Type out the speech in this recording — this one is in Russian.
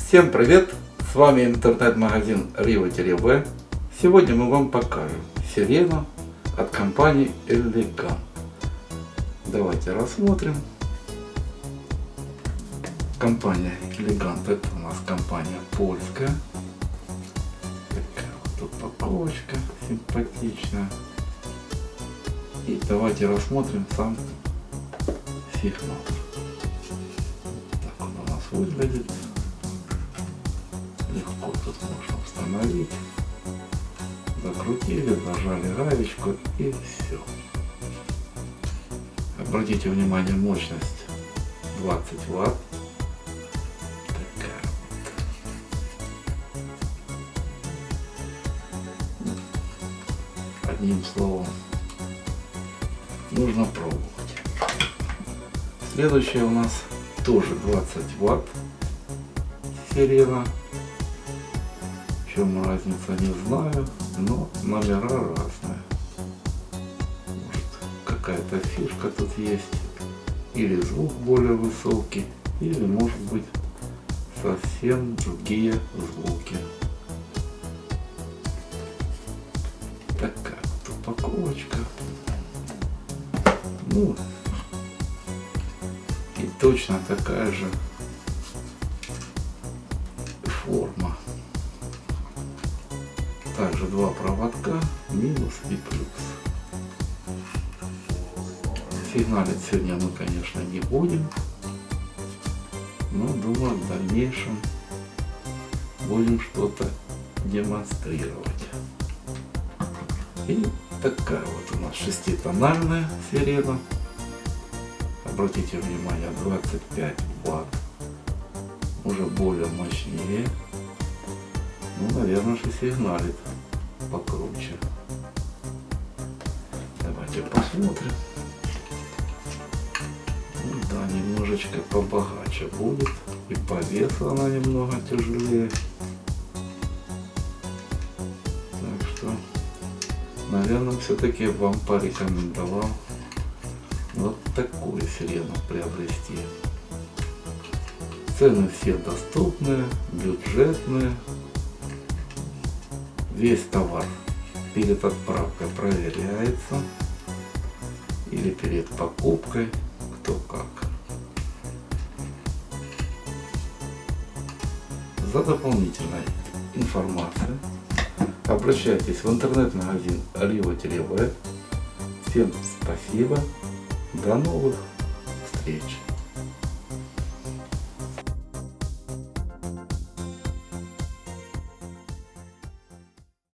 Всем привет! С вами интернет-магазин Rio-V. Сегодня мы вам покажем сирену от компании Elegant. Давайте рассмотрим. Компания Elegant, это у нас компания польская. Такая вот упаковочка симпатичная. И давайте рассмотрим сам сигнал. Так он у нас выглядит. Легко тут можно установить. Закрутили, зажали гаечку и все. Обратите внимание, мощность 20 Вт. Такая вот. Одним словом, нужно пробовать. Следующая у нас тоже 20 Вт сирена. В чем разница, не знаю, но номера разные. Может, какая-то фишка тут есть, или звук более высокий, или может быть совсем другие звуки. Такая вот упаковочка. Ну и точно такая же форма. Также два проводка, минус и плюс. Сигналить сегодня мы, конечно, не будем, но думаю, в дальнейшем будем что-то демонстрировать. И такая вот у нас шеститональная сирена. Обратите внимание, 25 Вт. Уже более мощнее. Ну, наверное, что сигналит покруче. Давайте посмотрим. Ну, да, немножечко побогаче будет. И по весу она немного тяжелее. Так что, наверное, все-таки вам порекомендовал вот такую сирену приобрести. Цены все доступные, бюджетные. Весь товар перед отправкой проверяется или перед покупкой, кто как. За дополнительной информацией обращайтесь в интернет-магазин Rio-V. Всем спасибо, до новых встреч!